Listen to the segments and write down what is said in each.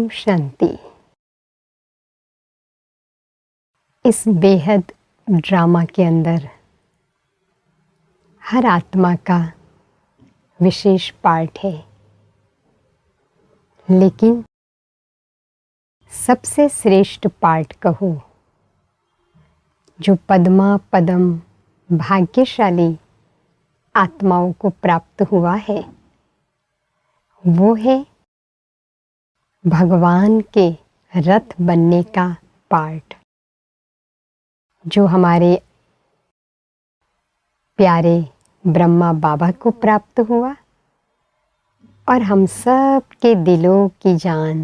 ओम शांति। इस बेहद ड्रामा के अंदर हर आत्मा का विशेष पार्ट है, लेकिन सबसे श्रेष्ठ पार्ट कहो जो पद्मा पदम भाग्यशाली आत्माओं को प्राप्त हुआ है, वो है भगवान के रथ बनने का पार्ट, जो हमारे प्यारे ब्रह्मा बाबा को प्राप्त हुआ और हम सब के दिलों की जान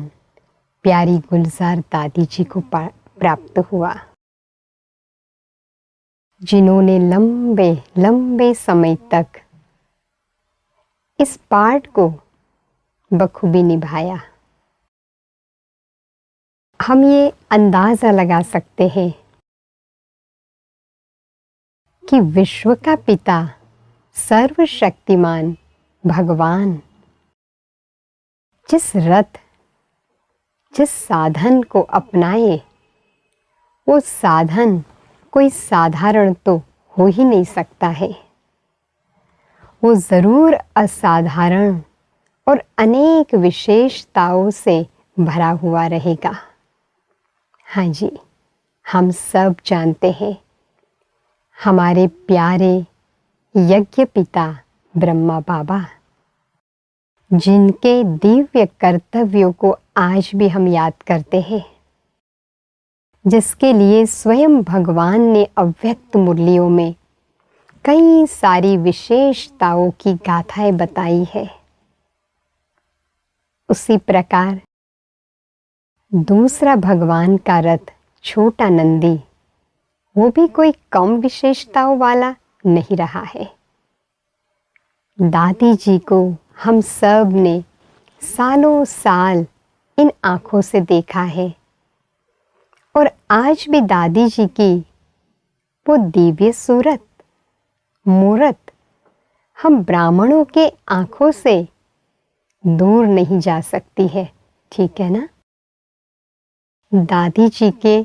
प्यारी गुलजार दादी जी को प्राप्त हुआ, जिन्होंने लंबे लंबे समय तक इस पार्ट को बखूबी निभाया। हम ये अंदाजा लगा सकते हैं कि विश्व का पिता सर्वशक्तिमान भगवान जिस रथ, जिस साधन को अपनाए, वो साधन कोई साधारण तो हो ही नहीं सकता है। वो जरूर असाधारण और अनेक विशेषताओं से भरा हुआ रहेगा। हाँ जी, हम सब जानते हैं हमारे प्यारे यज्ञ पिता ब्रह्मा बाबा, जिनके दिव्य कर्तव्यों को आज भी हम याद करते हैं, जिसके लिए स्वयं भगवान ने अव्यक्त मुरलियों में कई सारी विशेषताओं की गाथाएं बताई है। उसी प्रकार दूसरा भगवान का रथ छोटा नंदी, वो भी कोई कम विशेषताओं वाला नहीं रहा है। दादी जी को हम सब ने सालों साल इन आंखों से देखा है, और आज भी दादी जी की वो दिव्य सूरत, मूरत हम ब्राह्मणों के आंखों से दूर नहीं जा सकती है, ठीक है ना। दादी जी के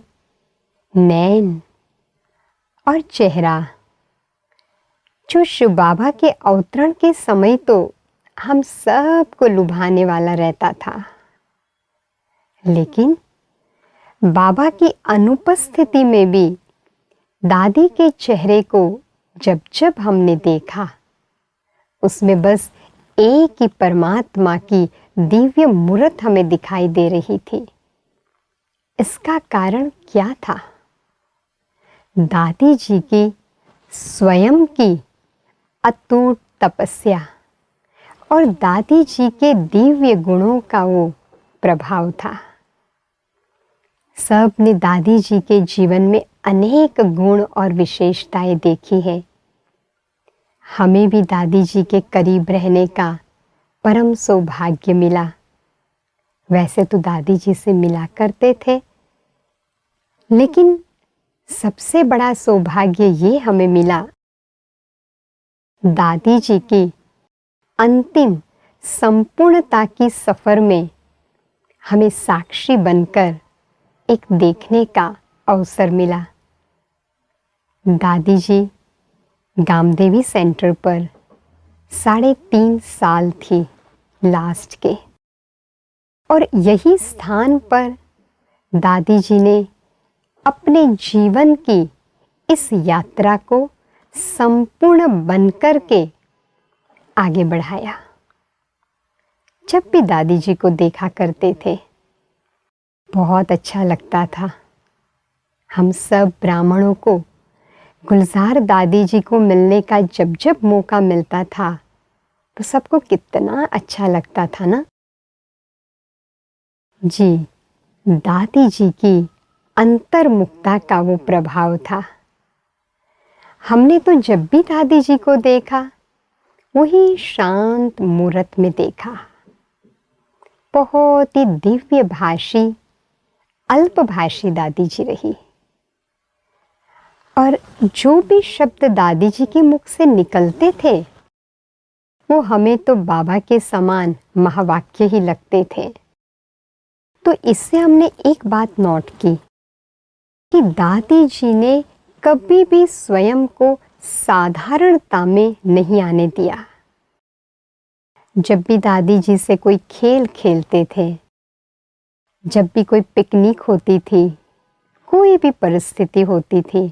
नैन और चेहरा जो शिव बाबा के अवतरण के समय तो हम सब को लुभाने वाला रहता था, लेकिन बाबा की अनुपस्थिति में भी दादी के चेहरे को जब जब हमने देखा, उसमें बस एक ही परमात्मा की दिव्य मूर्त हमें दिखाई दे रही थी। इसका कारण क्या था? दादी जी की स्वयं की अटूट तपस्या और दादी जी के दिव्य गुणों का वो प्रभाव था। सब ने दादी जी के जीवन में अनेक गुण और विशेषताएं देखी है। हमें भी दादी जी के करीब रहने का परम सौभाग्य मिला। वैसे तो दादी जी से मिला करते थे, लेकिन सबसे बड़ा सौभाग्य ये हमें मिला, दादी जी की अंतिम संपूर्णता की सफर में हमें साक्षी बनकर एक देखने का अवसर मिला। दादी जी गामदेवी सेंटर पर 3.5 साल थी लास्ट के, और यही स्थान पर दादी जी ने अपने जीवन की इस यात्रा को संपूर्ण बनकर के आगे बढ़ाया। जब भी दादी जी को देखा करते थे, बहुत अच्छा लगता था। हम सब ब्राह्मणों को गुलजार दादी जी को मिलने का जब जब मौका मिलता था, तो सबको कितना अच्छा लगता था ना। जी, दादी जी की अंतर्मुखता का वो प्रभाव था। हमने तो जब भी दादी जी को देखा, वही शांत मूर्त में देखा। बहुत ही दिव्य भाषी, अल्पभाषी दादी जी रही, और जो भी शब्द दादी जी के मुख से निकलते थे, वो हमें तो बाबा के समान महावाक्य ही लगते थे। तो इससे हमने एक बात नोट की कि दादी जी ने कभी भी स्वयं को साधारणता में नहीं आने दिया। जब भी दादी जी से कोई खेल खेलते थे, जब भी कोई पिकनिक होती थी, कोई भी परिस्थिति होती थी,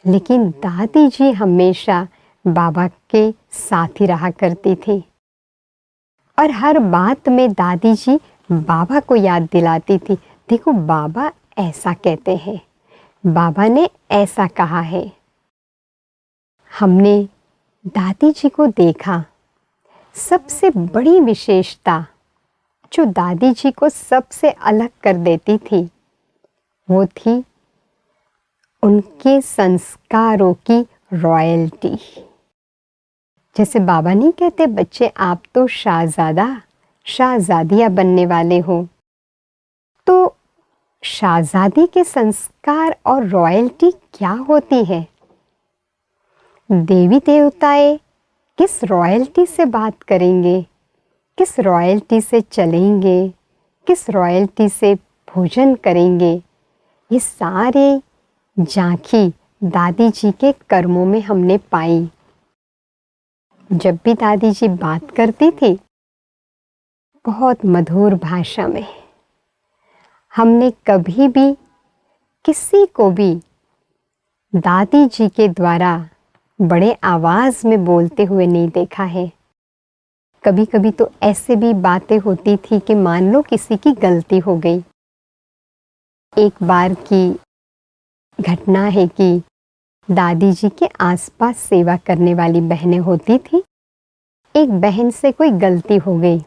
लेकिन दादी जी हमेशा बाबा के साथ ही रहा करती थी और हर बात में दादी जी बाबा को याद दिलाती थी। देखो, बाबा ऐसा कहते हैं, बाबा ने ऐसा कहा है। हमने दादी जी को देखा, सबसे बड़ी विशेषता जो दादी जी को सबसे अलग कर देती थी वो थी उनके संस्कारों की रॉयल्टी। जैसे बाबा नहीं कहते, बच्चे आप तो शाहजादा शाहजादियां बनने वाले हो, तो शाहजादी के संस्कार और रॉयल्टी क्या होती है? देवी देवताएं किस रॉयल्टी से बात करेंगे, किस रॉयल्टी से चलेंगे, किस रॉयल्टी से भोजन करेंगे, ये सारे झांकी दादी जी के कर्मों में हमने पाई। जब भी दादी जी बात करती थी, बहुत मधुर भाषा में, हमने कभी भी किसी को भी दादी जी के द्वारा बड़े आवाज में बोलते हुए नहीं देखा है। कभी कभी तो ऐसे भी बातें होती थी कि मान लो किसी की गलती हो गई। एक बार की घटना है कि दादी जी के आसपास सेवा करने वाली बहनें होती थी। एक बहन से कोई गलती हो गई,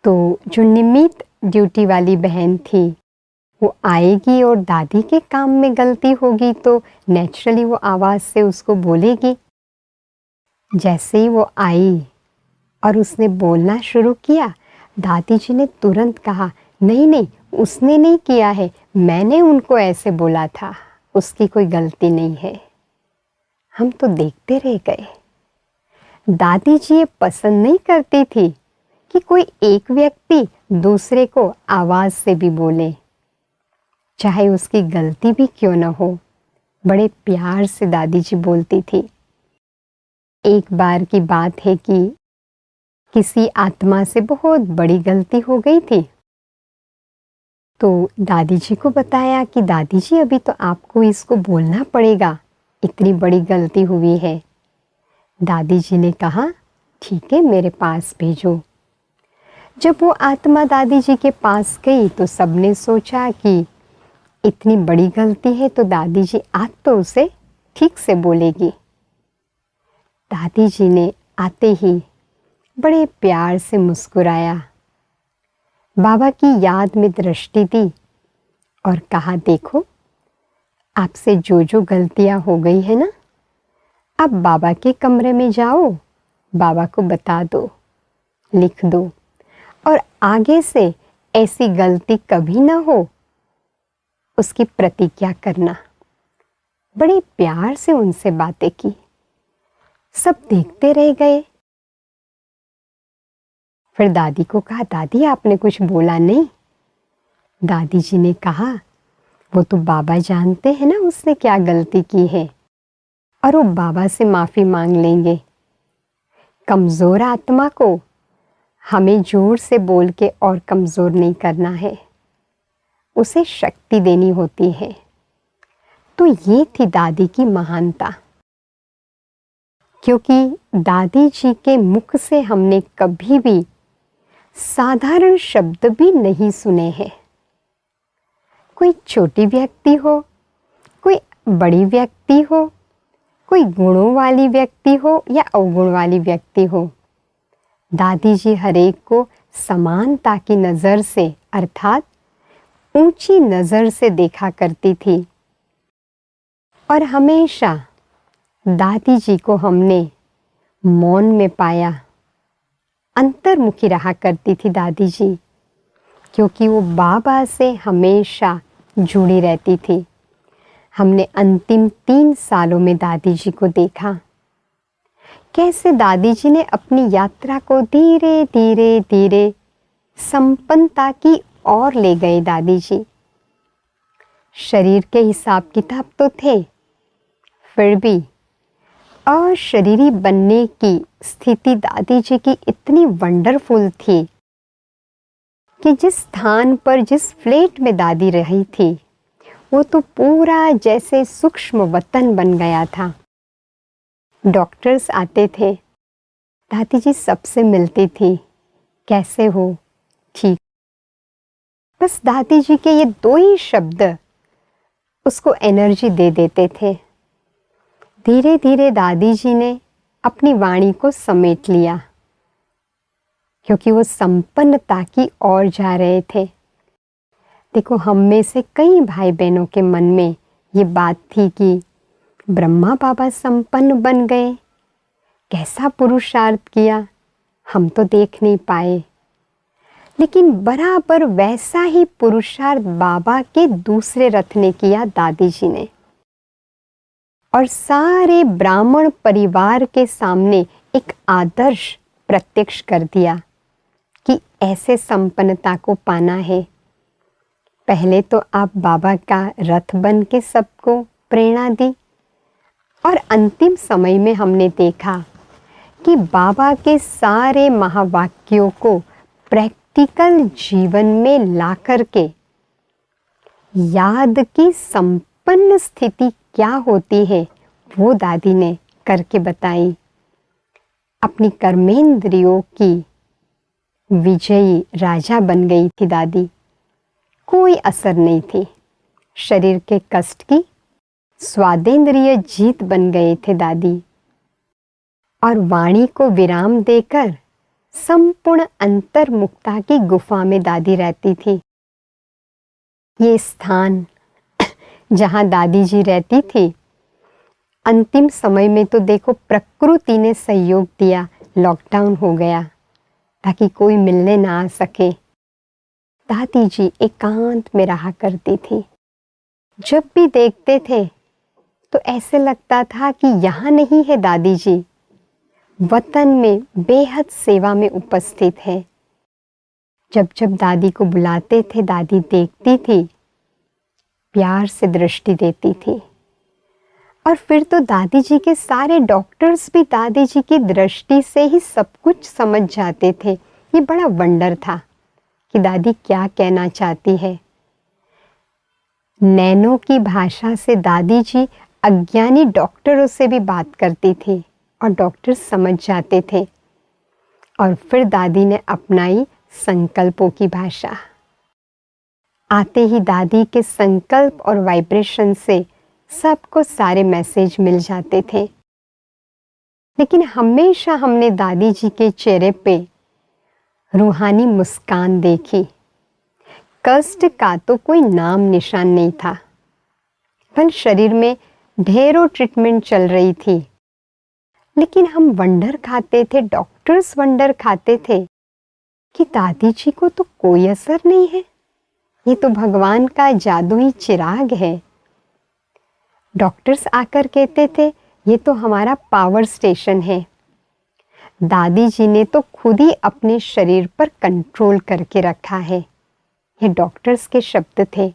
तो जो नियमित ड्यूटी वाली बहन थी वो आएगी और दादी के काम में गलती होगी तो नेचुरली वो आवाज से उसको बोलेगी। जैसे ही वो आई और उसने बोलना शुरू किया, दादी जी ने तुरंत कहा, नहीं नहीं, उसने नहीं किया है, मैंने उनको ऐसे बोला था, उसकी कोई गलती नहीं है। हम तो देखते रह गए। दादी जी ये पसंद नहीं करती थी कि कोई एक व्यक्ति दूसरे को आवाज से भी बोले, चाहे उसकी गलती भी क्यों न हो। बड़े प्यार से दादी जी बोलती थी। एक बार की बात है कि किसी आत्मा से बहुत बड़ी गलती हो गई थी, तो दादी जी को बताया कि दादी जी अभी तो आपको इसको बोलना पड़ेगा, इतनी बड़ी गलती हुई है। दादी जी ने कहा, ठीक है, मेरे पास भेजो। जब वो आत्मा दादी जी के पास गई तो सबने सोचा कि इतनी बड़ी गलती है तो दादी जी आज तो उसे ठीक से बोलेगी। दादी जी ने आते ही बड़े प्यार से मुस्कुराया, बाबा की याद में दृष्टि दी और कहा, देखो, आपसे जो जो गलतियां हो गई है ना, अब बाबा के कमरे में जाओ, बाबा को बता दो, लिख दो, और आगे से ऐसी गलती कभी ना हो उसकी प्रतिज्ञा करना। बड़े प्यार से उनसे बातें की। सब देखते रह गए। फिर दादी को कहा, दादी आपने कुछ बोला नहीं? दादी जी ने कहा, वो तो बाबा जानते हैं ना उसने क्या गलती की है, और वो बाबा से माफी मांग लेंगे। कमजोर आत्मा को हमें जोर से बोल के और कमजोर नहीं करना है, उसे शक्ति देनी होती है। तो ये थी दादी की महानता, क्योंकि दादी जी के मुख से हमने कभी भी साधारण शब्द भी नहीं सुने हैं। कोई छोटी व्यक्ति हो, कोई बड़ी व्यक्ति हो, कोई गुणों वाली व्यक्ति हो या अवगुण वाली व्यक्ति हो, दादी जी हरेक को समानता की नजर से, अर्थात ऊंची नजर से देखा करती थी। और हमेशा दादी जी को हमने मौन में पाया। अंतर्मुखी रहा करती थी दादी जी, क्योंकि वो बाबा से हमेशा जुड़ी रहती थी। हमने अंतिम 3 सालों में दादी जी को देखा, कैसे दादी जी ने अपनी यात्रा को धीरे धीरे धीरे संपन्नता की ओर ले गए दादी जी। शरीर के हिसाब किताब तो थे, फिर भी अशरीरी बनने की स्थिति दादी जी की इतनी वंडरफुल थी कि जिस स्थान पर, जिस फ्लैट में दादी रही थी, वो तो पूरा जैसे सूक्ष्म वतन बन गया था। डॉक्टर्स आते थे, दादी जी सबसे मिलती थी, कैसे हो, ठीक। बस दादी जी के ये दो ही शब्द उसको एनर्जी दे देते थे। धीरे धीरे दादी जी ने अपनी वाणी को समेट लिया, क्योंकि वो संपन्नता की ओर जा रहे थे। देखो, हम में से कई भाई बहनों के मन में ये बात थी कि ब्रह्मा बाबा संपन्न बन गए, कैसा पुरुषार्थ किया, हम तो देख नहीं पाए। लेकिन बराबर वैसा ही पुरुषार्थ बाबा के दूसरे रथ ने किया, दादी जी ने। और सारे ब्राह्मण परिवार के सामने एक आदर्श प्रत्यक्ष कर दिया कि ऐसे संपन्नता को पाना है। पहले तो आप बाबा का रथ बन के सबको प्रेरणा दी, और अंतिम समय में हमने देखा कि बाबा के सारे महावाक्यों को प्रैक्टिकल जीवन में ला करके याद की संपन्न स्थिति क्या होती है वो दादी ने करके बताई। अपनी कर्मेंद्रियों की विजयी राजा बन गई थी दादी। कोई असर नहीं थी। शरीर के कष्ट की स्वादेंद्रिय जीत बन गए थे दादी। और वाणी को विराम देकर संपूर्ण अंतर्मुक्ता की गुफा में दादी रहती थी। ये स्थान जहां दादी जी रहती थी, अंतिम समय में तो देखो प्रकृति ने सहयोग दिया, लॉकडाउन हो गया ताकि कोई मिलने ना आ सके। दादी जी एकांत में रहा करती थी। जब भी देखते थे तो ऐसे लगता था कि यहाँ नहीं है दादी जी, वतन में बेहद सेवा में उपस्थित है। जब जब दादी को बुलाते थे, दादी देखती थी, प्यार से दृष्टि देती थी। और फिर तो दादी जी के सारे डॉक्टर्स भी दादी जी की दृष्टि से ही सब कुछ समझ जाते थे। ये बड़ा वंडर था कि दादी क्या कहना चाहती है। नैनो की भाषा से दादी जी अज्ञानी डॉक्टरों से भी बात करती थी और डॉक्टर समझ जाते थे। और फिर दादी ने अपनाई संकल्पों की भाषा। आते ही दादी के संकल्प और वाइब्रेशन से सबको सारे मैसेज मिल जाते थे। लेकिन हमेशा हमने दादी जी के चेहरे पे रूहानी मुस्कान देखी। कष्ट का तो कोई नाम निशान नहीं था। भले शरीर में ढेरों ट्रीटमेंट चल रही थी, लेकिन हम वंडर खाते थे, डॉक्टर्स वंडर खाते थे कि दादी जी को तो कोई असर नहीं है, ये तो भगवान का जादुई चिराग है। डॉक्टर्स आकर कहते थे ये तो हमारा पावर स्टेशन है। दादी जी ने तो खुद ही अपने शरीर पर कंट्रोल करके रखा है। ये डॉक्टर्स के शब्द थे।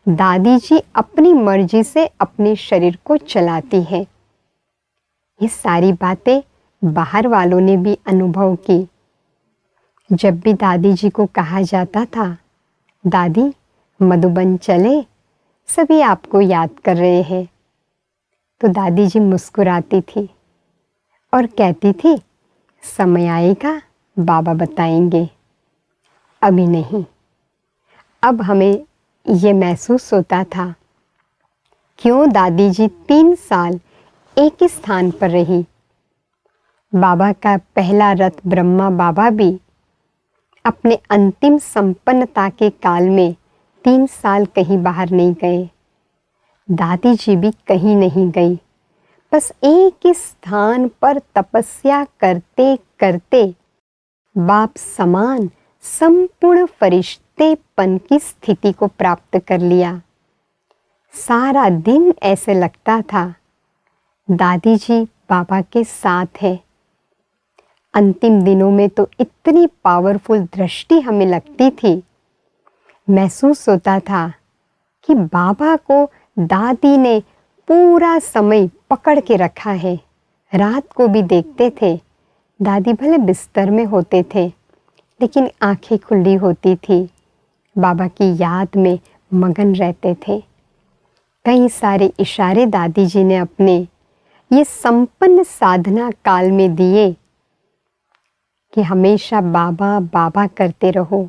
दादी जी अपनी मर्जी से अपने शरीर को चलाती है। ये सारी बातें बाहर वालों ने भी अनुभव की। जब भी दादी जी को कहा जाता था, दादी मधुबन चले, सभी आपको याद कर रहे हैं, तो दादी जी मुस्कुराती थी और कहती थी समय आएगा बाबा बताएंगे, अभी नहीं। अब हमें ये महसूस होता था क्यों दादी जी 3 साल एक ही स्थान पर रही। बाबा का पहला रथ ब्रह्मा बाबा भी अपने अंतिम संपन्नता के काल में 3 साल कहीं बाहर नहीं गए। दादी जी भी कहीं नहीं गई, बस एक ही स्थान पर तपस्या करते करते बाप समान संपूर्ण फरिश्तेपन की स्थिति को प्राप्त कर लिया। सारा दिन ऐसे लगता था दादी जी बाबा के साथ है। अंतिम दिनों में तो इतनी पावरफुल दृष्टि हमें लगती थी, महसूस होता था कि बाबा को दादी ने पूरा समय पकड़ के रखा है। रात को भी देखते थे, दादी भले बिस्तर में होते थे लेकिन आंखें खुली होती थी, बाबा की याद में मगन रहते थे। कई सारे इशारे दादी जी ने अपने ये संपन्न साधना काल में दिए कि हमेशा बाबा बाबा करते रहो,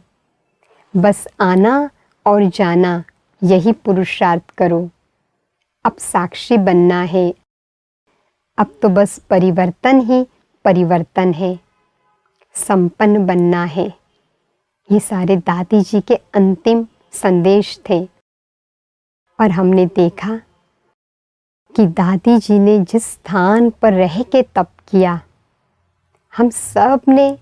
बस आना और जाना यही पुरुषार्थ करो। अब साक्षी बनना है, अब तो बस परिवर्तन ही परिवर्तन है, संपन्न बनना है। ये सारे दादी जी के अंतिम संदेश थे। और हमने देखा कि दादी जी ने जिस स्थान पर रह के तप किया, हम सब ने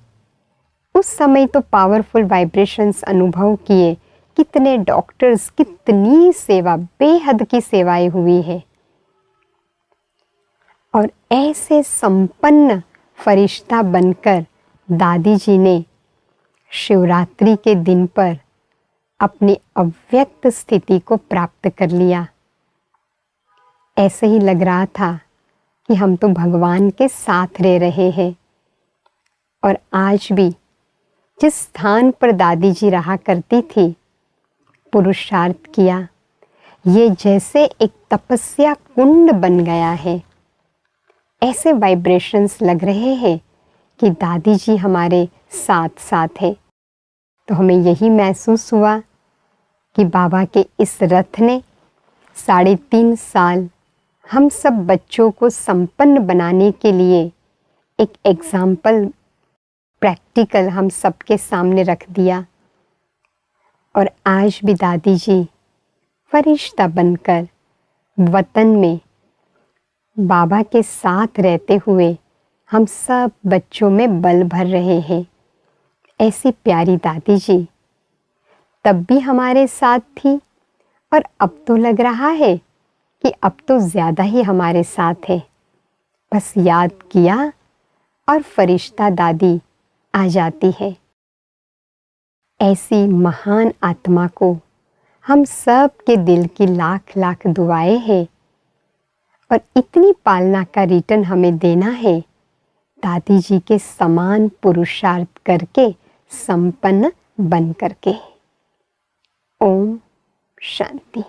उस समय तो पावरफुल वाइब्रेशंस अनुभव किए। कितने डॉक्टर्स, कितनी सेवा, बेहद की सेवाएं हुई है। और ऐसे संपन्न फरिश्ता बनकर दादी जी ने शिवरात्रि के दिन पर अपनी अव्यक्त स्थिति को प्राप्त कर लिया। ऐसे ही लग रहा था कि हम तो भगवान के साथ रह रहे हैं। और आज भी जिस स्थान पर दादी जी रहा करती थी, पुरुषार्थ किया, ये जैसे एक तपस्या कुंड बन गया है। ऐसे वाइब्रेशंस लग रहे हैं कि दादी जी हमारे साथ साथ है। तो हमें यही महसूस हुआ कि बाबा के इस रथ ने 3.5 साल हम सब बच्चों को संपन्न बनाने के लिए एक एग्जाम्पल, प्रैक्टिकल हम सबके सामने रख दिया। और आज भी दादी जी फरिश्ता बनकर वतन में बाबा के साथ रहते हुए हम सब बच्चों में बल भर रहे हैं। ऐसी प्यारी दादी जी तब भी हमारे साथ थी और अब तो लग रहा है कि अब तो ज़्यादा ही हमारे साथ है। बस याद किया और फरिश्ता दादी आ जाती है। ऐसी महान आत्मा को हम सब के दिल की लाख लाख दुआएं हैं। और इतनी पालना का रिटर्न हमें देना है, दादी जी के समान पुरुषार्थ करके, संपन्न बन करके। ओम शांति।